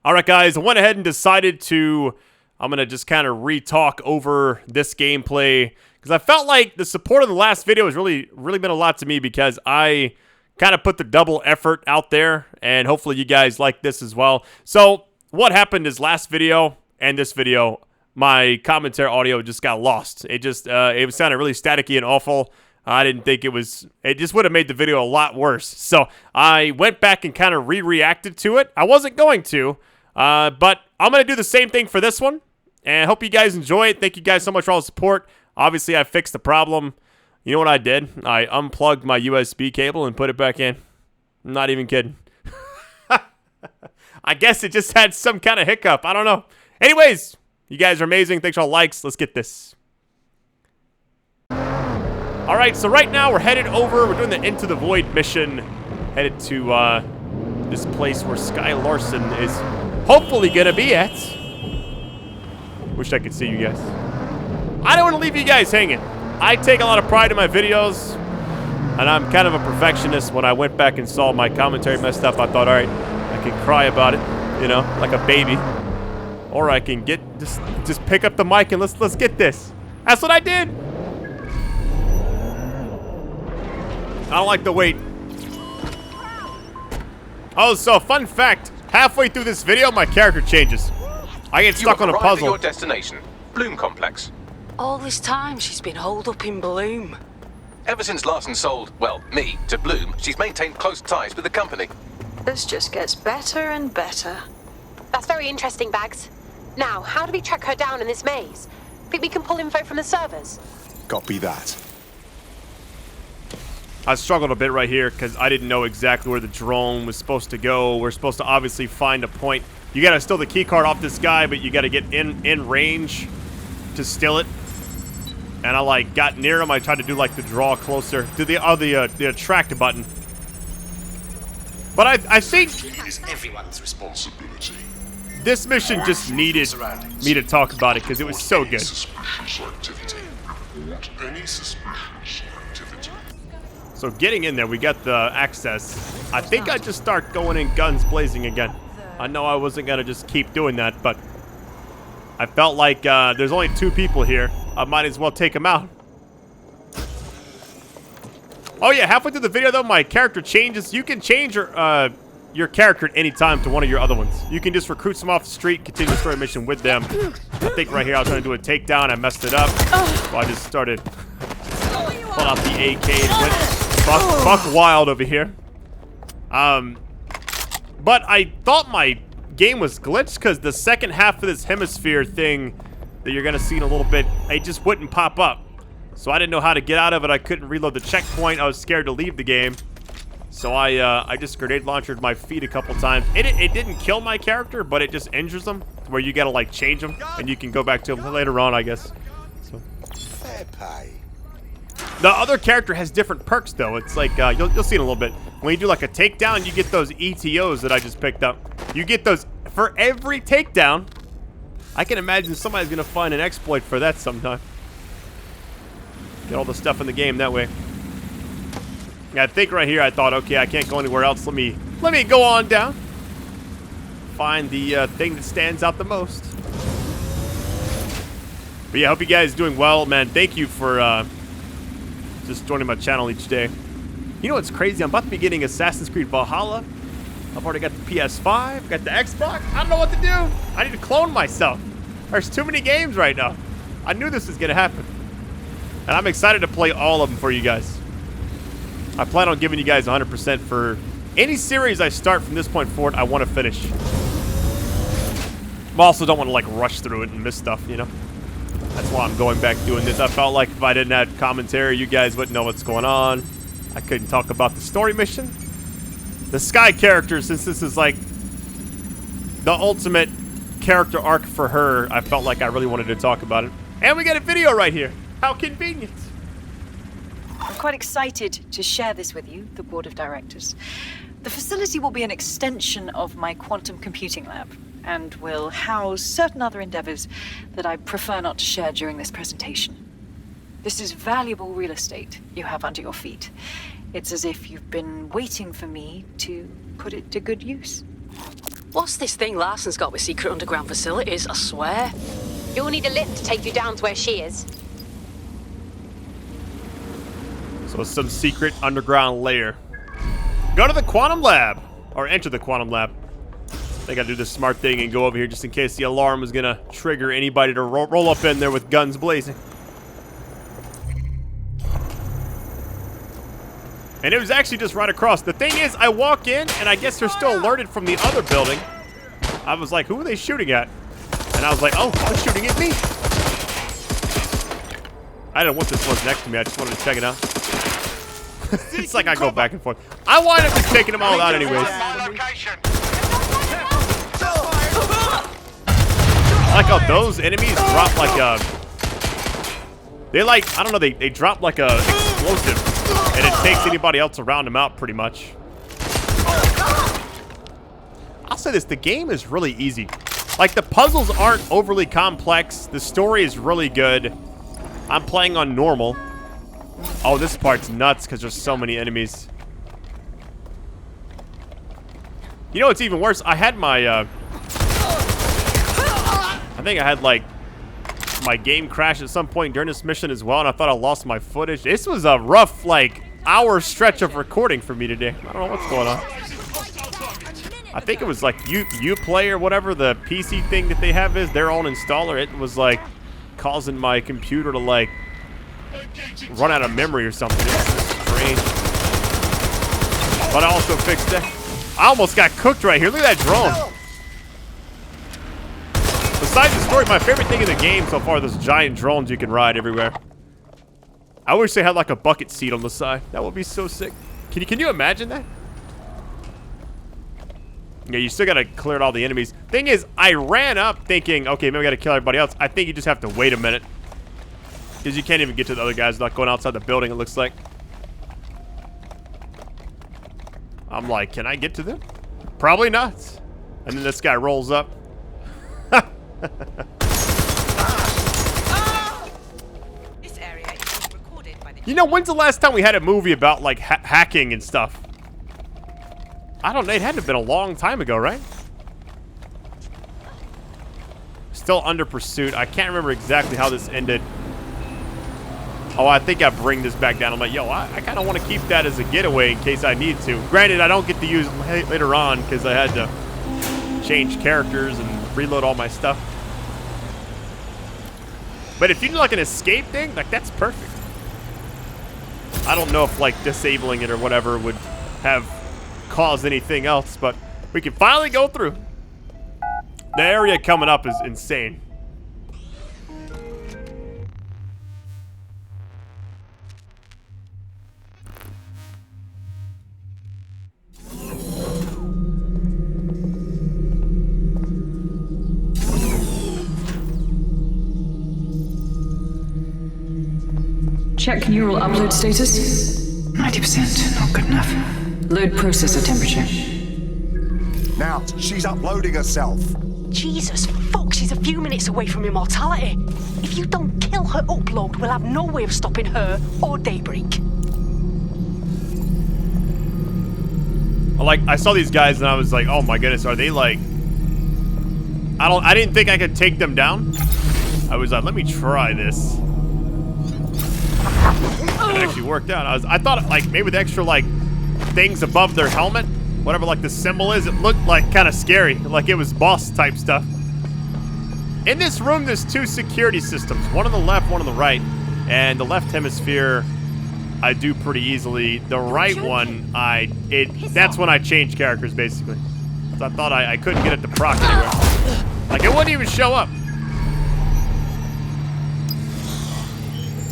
Alright guys, I went ahead and decided to, I'm going to just kind of re-talk over this gameplay, because I felt like the support of the last video has really been a lot to me, because I kind of put the double effort out there, and hopefully you guys like this as well. So, what happened is last video and this video, my commentary audio just got lost. It sounded really staticky and awful. I didn't think it just would have made the video a lot worse. So, I went back and kind of re-reacted to it. I wasn't going to. But I'm going to do the same thing for this one, and I hope you guys enjoy it. Thank you guys so much for all the support. Obviously, I fixed the problem. You know what I did? I unplugged my USB cable and put it back in. I'm not even kidding. I guess it just had some kind of hiccup. I don't know. Anyways, you guys are amazing. Thanks for all the likes. Let's get this. All right, so right now we're headed over. We're doing the Into the Void mission. Headed to this place where Larson is hopefully gonna be at. Wish I could see you guys. I don't want to leave you guys hanging. I take a lot of pride in my videos, and I'm kind of a perfectionist. When I went back and saw my commentary messed up, I thought, all right, I can cry about it, you know, like a baby, or I can just pick up the mic and let's get this. That's what I did. I don't like the wait. Oh, so fun fact. Halfway through this video, my character changes. I get stuck on a puzzle. Your destination, Blume Complex. All this time, she's been holed up in Blume. Ever since Larson sold, well, me, to Blume, she's maintained close ties with the company. This just gets better and better. That's very interesting, Bags. Now, how do we track her down in this maze? Think we can pull info from the servers? Copy that. I struggled a bit right here because I didn't know exactly where the drone was supposed to go. We're supposed to obviously find a point. You gotta steal the key card off this guy, but you gotta get in range to steal it. And I got near him. I tried to do the draw closer, do the attract button. But I think It is everyone's responsibility. this mission just needed me to talk about it because it was so good. So getting in there, we got the access. I think I just start going in guns blazing again. I know I wasn't gonna just keep doing that, but I felt like there's only 2 people here. I might as well take them out. Oh yeah, halfway through the video though, my character changes. You can change your character at any time to one of your other ones. You can just recruit some off the street, continue the story mission with them. I think right here I was trying to do a takedown. I messed it up. So I just started pull out the AK and went buck wild over here. But I thought my game was glitched because the second half of this hemisphere thing that you're gonna see in a little bit, it just wouldn't pop up. So I didn't know how to get out of it. I couldn't reload the checkpoint. I was scared to leave the game. So I just grenade launched my feet a couple times. It didn't kill my character, but it just injures them, where you gotta change them, and you can go back to them later on, I guess. So. Fair pay. The other character has different perks, though. It's you'll see in a little bit. When you do a takedown, you get those ETOs that I just picked up. You get those for every takedown. I can imagine somebody's gonna find an exploit for that sometime. Get all the stuff in the game that way. I think right here I thought, okay, I can't go anywhere else. Let me go on down. Find the thing that stands out the most. But yeah, I hope you guys are doing well, man. Thank you for just joining my channel each day. You know what's crazy? I'm about to be getting Assassin's Creed Valhalla. I've already got the PS5, got the Xbox. I don't know what to do. I need to clone myself. There's too many games right now. I knew this was gonna happen. And I'm excited to play all of them for you guys. I plan on giving you guys 100% for any series I start from this point forward. I want to finish. I also don't want to rush through it and miss stuff, you know? That's why I'm going back doing this. I felt like if I didn't have commentary, you guys wouldn't know what's going on. I couldn't talk about the story mission. The Sky character, since this is the ultimate character arc for her, I felt like I really wanted to talk about it. And we got a video right here. How convenient. I'm quite excited to share this with you, the board of directors. The facility will be an extension of my quantum computing lab and will house certain other endeavors that I prefer not to share during this presentation. This is valuable real estate you have under your feet. It's as if you've been waiting for me to put it to good use. What's this thing Larson's got with secret underground facilities, I swear? You'll need a lift to take you down to where she is. So some secret underground layer. Go to the quantum lab. Or enter the quantum lab. I think I do this smart thing and go over here just in case the alarm was gonna trigger anybody to roll up in there with guns blazing. And it was actually just right across. The thing is, I walk in and I guess they're still alerted from the other building. I was like, who are they shooting at? And I was like, oh, they're shooting at me. I didn't want this one next to me. I just wanted to check it out. It's like I go back and forth. I wind up just taking them all out anyways. I like how those enemies drop like a... They like, I don't know, they drop like a explosive. And it takes anybody else around them out pretty much. I'll say this, the game is really easy. Like the puzzles aren't overly complex. The story is really good. I'm playing on normal. Oh, this part's nuts because there's so many enemies. You know what's even worse? I had my, I think I had like my game crash at some point during this mission as well, and I thought I lost my footage. This was a rough, like, hour stretch of recording for me today. I don't know what's going on. I think it was like Uplay or whatever the PC thing that they have is their own installer. It was like causing my computer to like run out of memory or something. It was strange. But I also fixed it. I almost got cooked right here. Look at that drone. Besides the story, my favorite thing in the game so far are those giant drones you can ride everywhere. I wish they had like a bucket seat on the side. That would be so sick. Can you imagine that? Yeah, you still gotta clear out all the enemies. Thing is, I ran up thinking, okay, maybe I gotta kill everybody else. I think you just have to wait a minute. Because you can't even get to the other guys without going outside the building, it looks like. I'm like, can I get to them? Probably not. And then this guy rolls up. You know, when's the last time we had a movie about, like, hacking and stuff? I don't know. It had to have been a long time ago, right? Still under pursuit. I can't remember exactly how this ended. Oh, I think I bring this back down. I'm like, yo, I kind of want to keep that as a getaway in case I need to. Granted, I don't get to use it later on because I had to change characters and reload all my stuff. But if you do, like, an escape thing, like, that's perfect. I don't know if, like, disabling it or whatever would have caused anything else, but we can finally go through. The area coming up is insane. Check neural upload status. 90%, not good enough. Load processor temperature. Now, she's uploading herself. Jesus fuck, she's a few minutes away from immortality. If you don't kill her upload, we'll have no way of stopping her or Daybreak. Like, I saw these guys and I was like, oh my goodness, are they like... I didn't think I could take them down. I was like, let me try this. And it actually worked out. I thought, like, maybe with extra, like, things above their helmet, whatever, like, the symbol is, it looked, like, kind of scary. Like, it was boss-type stuff. In this room, there's two security systems. One on the left, one on the right. And the left hemisphere, I do pretty easily. The right one, that's when I changed characters, basically. So I thought I couldn't get it to proc anywhere. Like, it wouldn't even show up.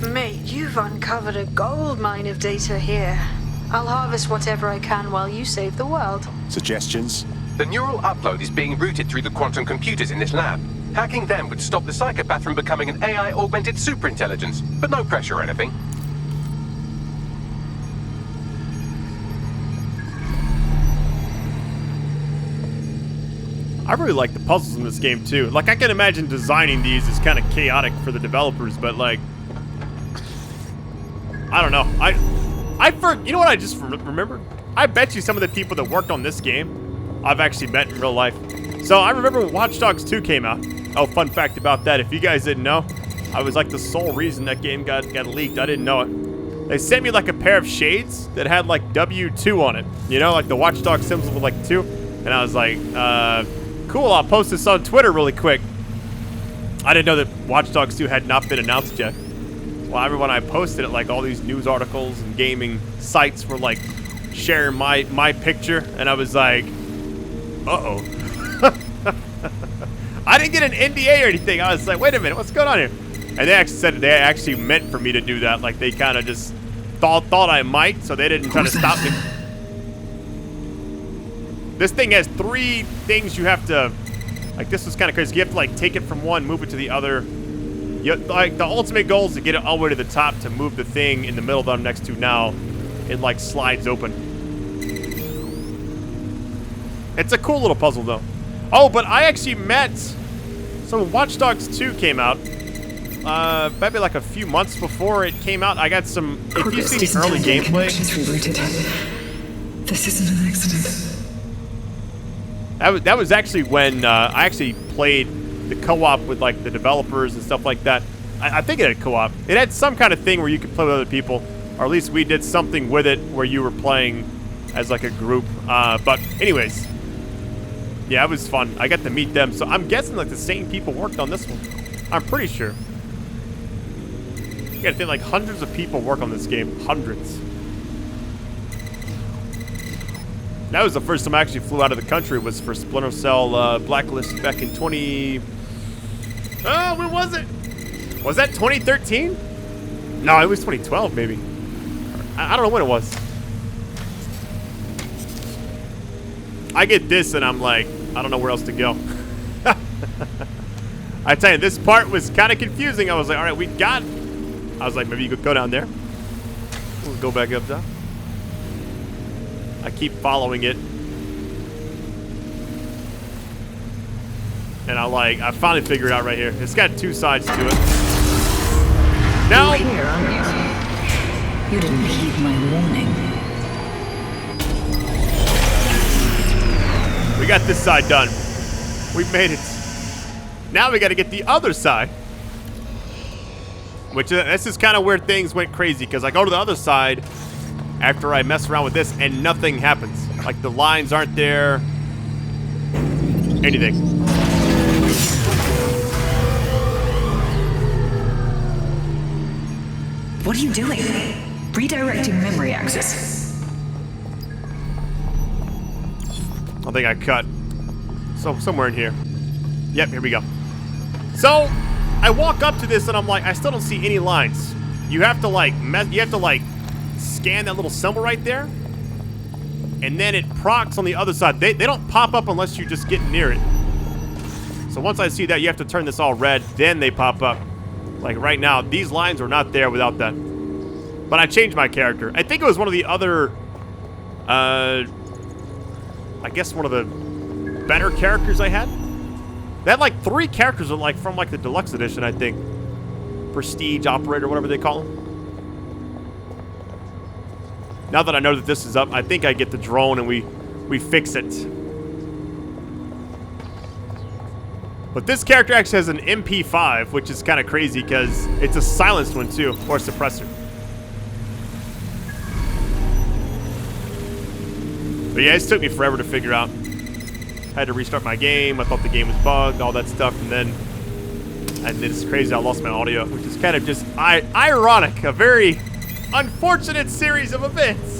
Mate, you've uncovered a gold mine of data here. I'll harvest whatever I can while you save the world. Suggestions? The neural upload is being routed through the quantum computers in this lab. Hacking them would stop the psychopath from becoming an AI-augmented superintelligence, but no pressure or anything. I really like the puzzles in this game, too. Like, I can imagine designing these as kind of chaotic for the developers, but, like... I don't know. You know what I just remembered? I bet you some of the people that worked on this game I've actually met in real life. So I remember when Watch Dogs 2 came out. Oh, fun fact about that. If you guys didn't know, I was like the sole reason that game got leaked. I didn't know it. They sent me like a pair of shades that had like W2 on it. You know, like the Watch Dogs symbol with like 2. And I was like, cool, I'll post this on Twitter really quick. I didn't know that Watch Dogs 2 had not been announced yet. Well, everyone I posted it, like all these news articles and gaming sites were like sharing my picture. And I was like, uh-oh. I didn't get an NDA or anything. I was like, wait a minute, what's going on here? And they actually said they actually meant for me to do that. Like they kind of just thought I might, so they didn't try to stop me. This thing has 3 things you have to, like this was kind of crazy. You have to like take it from one, move it to the other. Like the ultimate goal is to get it all the way to the top to move the thing in the middle that I'm next to now. It like slides open. It's a cool little puzzle though. Oh, but I actually met, so when Watch Dogs 2 came out, maybe like a few months before it came out, I got some, if you've seen the early gameplay. This isn't an accident. That was actually when I actually played the co-op with like the developers and stuff like that. I think it had co-op. It had some kind of thing where you could play with other people, or at least we did something with it where you were playing as like a group. But anyways, yeah, it was fun. I got to meet them, so I'm guessing like the same people worked on this one. I'm pretty sure. You gotta think like hundreds of people work on this game. Hundreds. That was the first time I actually flew out of the country, was for Splinter Cell Blacklist back in 20... Oh, when was it? Was that 2013? No, it was 2012 maybe. I don't know when it was. I get this and I'm like, I don't know where else to go. I tell you, this part was kind of confusing. I was like, all right, we got... I was like, maybe you could go down there. We'll go back up there. I keep following it. And I finally figured it out right here. It's got 2 sides to it. Now, You're here, aren't you? You didn't heed my warning. we got this side done. We made it. Now we got to get the other side. Which, this is kind of where things went crazy, because I go to the other side after I mess around with this and nothing happens. Like the lines aren't there. Anything. What are you doing? Redirecting memory access. I think I cut. So somewhere in here. Yep, here we go. So I walk up to this and I'm like, I still don't see any lines. You have to like scan that little symbol right there, and then it procs on the other side. They don't pop up unless you just get near it. So once I see that, you have to turn this all red, then they pop up. Like right now, these lines are not there without that. But I changed my character. I think it was one of the other, I guess one of the better characters I had. They had like 3 characters like from like the deluxe edition, I think. Prestige operator, whatever they call them. Now that I know that this is up, I think I get the drone and we fix it. But this character actually has an MP5, which is kind of crazy because it's a silenced one too, or a suppressor. But yeah, it took me forever to figure out. I had to restart my game. I thought the game was bugged, all that stuff, and then it's crazy. I lost my audio, which is kind of just ironic. A very unfortunate series of events.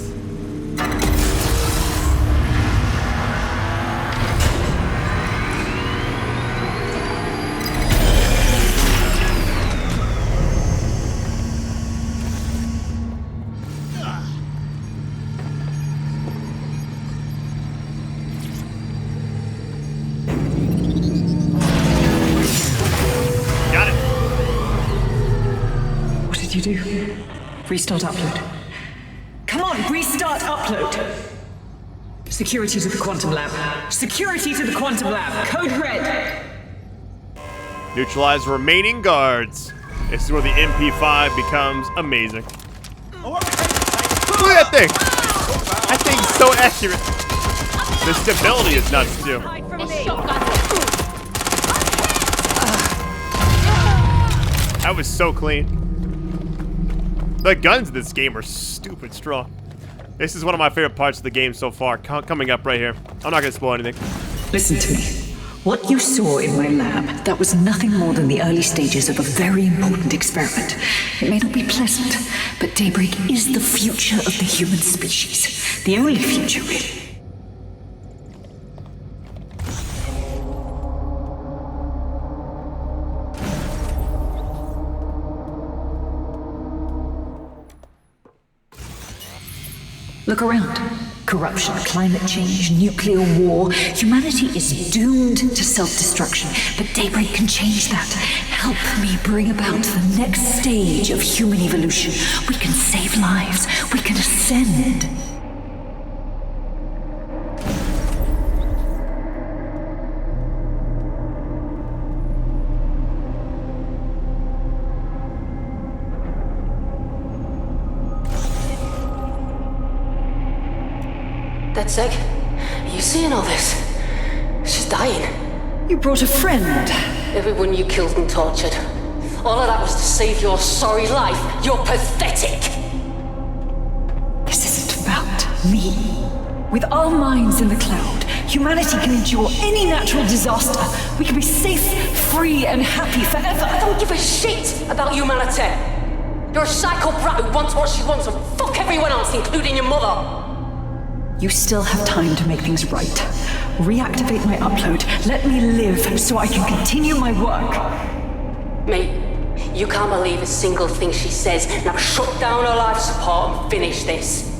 What did you do? Restart upload. Come on, restart upload. Security to the quantum lab. Security to the quantum lab. Code red. Neutralize remaining guards. This is where the MP5 becomes amazing. Look at that thing. That thing's so accurate. The stability is nuts too. That was so clean. The guns in this game are stupid strong. This is one of my favorite parts of the game so far, coming up right here. I'm not gonna spoil anything. Listen to me. What you saw in my lab, that was nothing more than the early stages of a very important experiment. It may not be pleasant, but Daybreak is the future of the human species. The only future, really. Look around. Corruption, climate change, nuclear war. Humanity is doomed to self-destruction, but Daybreak can change that. Help me bring about the next stage of human evolution. We can save lives. We can ascend. That's Zeg. Are you seeing all this? She's dying. You brought a friend. Everyone you killed and tortured. All of that was to save your sorry life. You're pathetic. This isn't about me. With our minds in the cloud, humanity can endure any natural disaster. We can be safe, free, and happy forever. I don't give a shit about humanity. You're a psycho brat who wants what she wants and fuck everyone else, including your mother. You still have time to make things right. Reactivate my upload. Let me live so I can continue my work. Mate, you can't believe a single thing she says. Now shut down her life support and finish this.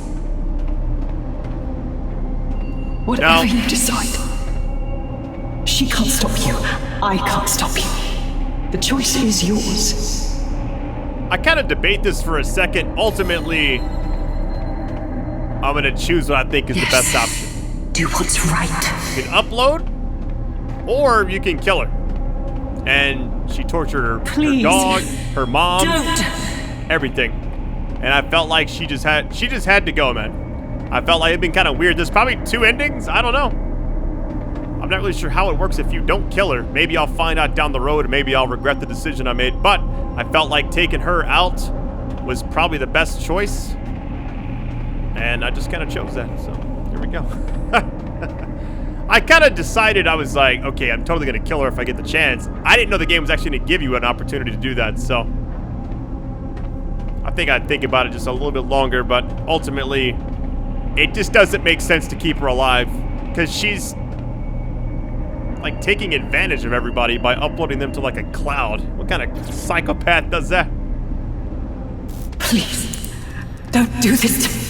Whatever you decide. She can't stop you. I can't stop you. The choice is yours. I kind of debate this for a second. Ultimately, I'm gonna choose what I think is the best option. Do what's right. You can upload, or you can kill her. And she tortured her dog, her mom, everything. And I felt like she just had to go, man. I felt like it'd been kind of weird. There's probably 2 endings. I don't know. I'm not really sure how it works if you don't kill her. Maybe I'll find out down the road, and maybe I'll regret the decision I made. But I felt like taking her out was probably the best choice. And I just kind of chose that, so here we go. I kind of decided, I was like, okay, I'm totally going to kill her if I get the chance. I didn't know the game was actually going to give you an opportunity to do that, so I think I'd think about it just a little bit longer, but ultimately, it just doesn't make sense to keep her alive, because she's like taking advantage of everybody by uploading them to like a cloud. What kind of psychopath does that? Please, don't do this to me.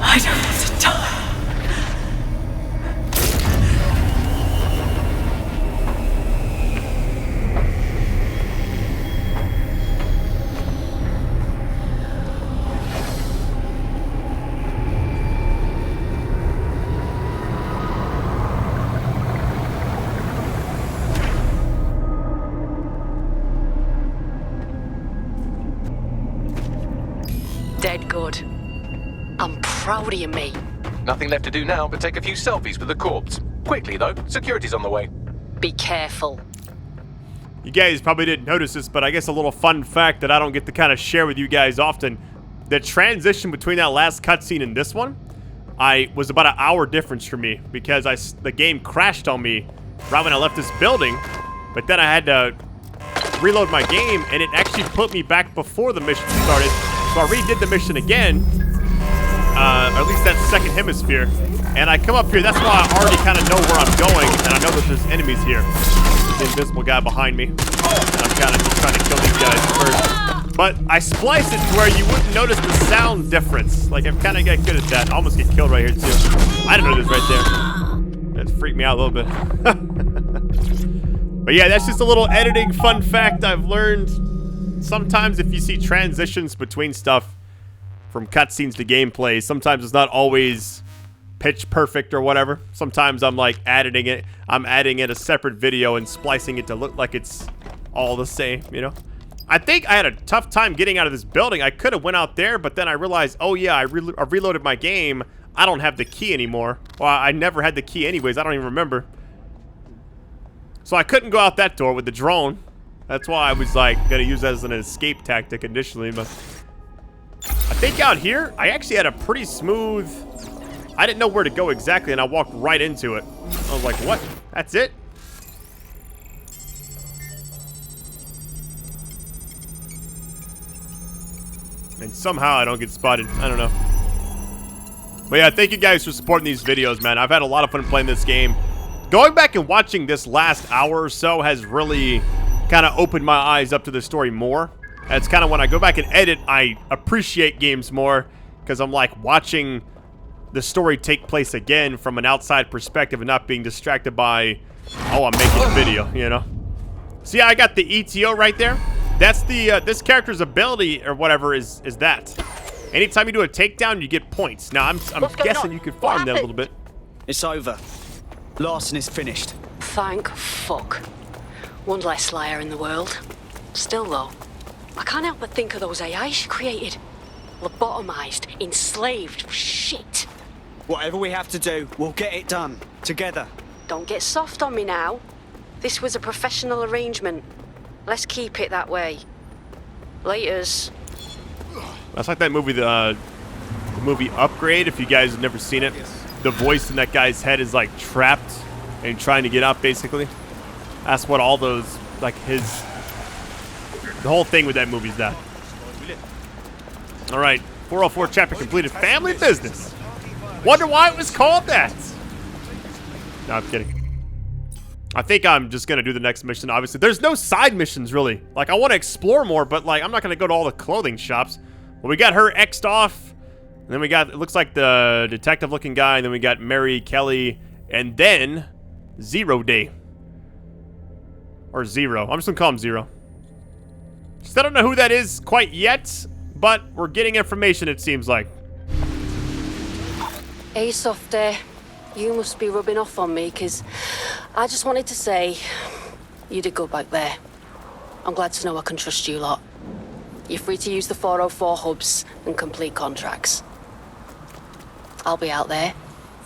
I don't want to die. Dead good. I'm proud of you, mate. Nothing left to do now but take a few selfies with the corpse. Quickly, though. Security's on the way. Be careful. You guys probably didn't notice this, but I guess a little fun fact that I don't get to kind of share with you guys often. The transition between that last cutscene and this one, was about an hour difference for me because the game crashed on me right when I left this building, but then I had to reload my game, and it actually put me back before the mission started. So I redid the mission again, or at least that second hemisphere, and I come up here. That's why I already kind of know where I'm going, and I know that there's enemies here. There's the invisible guy behind me, and I'm kind of just trying to kill these guys first. But I spliced it to where you wouldn't notice the sound difference. Like, I've kind of got good at that. I almost get killed right here, too. I didn't know this right there. That freaked me out a little bit. But yeah, that's just a little editing fun fact I've learned. Sometimes if you see transitions between stuff from cutscenes to gameplay, sometimes it's not always pitch perfect or whatever. Sometimes I'm like adding it a separate video and splicing it to look like it's all the same, you know? I think I had a tough time getting out of this building. I could have went out there, but then I realized, oh yeah, I reloaded my game. I don't have the key anymore. Well, I never had the key anyways. I don't even remember. So I couldn't go out that door with the drone. That's why I was like gonna use that as an escape tactic initially, but I think out here I actually had a pretty smooth. I didn't know where to go exactly, and I walked right into it. I was like, what? That's it? And somehow I don't get spotted. I don't know. But yeah, thank you guys for supporting these videos, man. I've had a lot of fun playing this game. Going back and watching this last hour or so has really kind of opened my eyes up to the story more. That's kind of when I go back and edit, I appreciate games more, because I'm like watching the story take place again from an outside perspective and not being distracted by, oh, I'm making a video, you know? See, I got the ETO right there. That's the, this character's ability or whatever is that. Anytime you do a takedown, you get points. Now, I'm guessing you could farm that a little bit. It's over. Larson is finished. Thank fuck. One less liar in the world. Still, though, I can't help but think of those AIs she created. Lobotomized, enslaved, shit. Whatever we have to do, we'll get it done. Together. Don't get soft on me now. This was a professional arrangement. Let's keep it that way. Laters. That's like that movie, the movie Upgrade, if you guys have never seen it. The voice in that guy's head is like trapped and trying to get out, basically. That's what all those, like the whole thing with that movie is that. All right, 404 chapter completed. Family business. Wonder why it was called that. No, I'm kidding. I think I'm just going to do the next mission, obviously. There's no side missions, really. Like, I want to explore more, but, like, I'm not going to go to all the clothing shops. Well, we got her X'd off. And then we got, it looks like the detective-looking guy. And then we got Mary, Kelley, and then Zero Day. Or Zero. I'm just going to call him Zero. Still don't know who that is quite yet, but we're getting information, it seems like. Hey, Softy. You must be rubbing off on me, because I just wanted to say you did go back there. I'm glad to know I can trust you lot. You're free to use the 404 hubs and complete contracts. I'll be out there,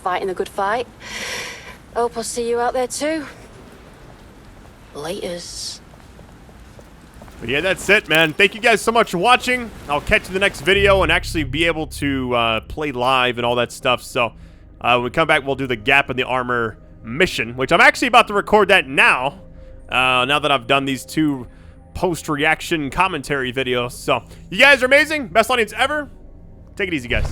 fighting the good fight. Hope I'll see you out there too. Laters. But yeah, that's it, man. Thank you guys so much for watching. I'll catch you in the next video and actually be able to play live and all that stuff. So when we come back, we'll do the Gap in the Armor mission, which I'm actually about to record that now. Now that I've done these two post-reaction commentary videos. So you guys are amazing. Best audience ever. Take it easy, guys.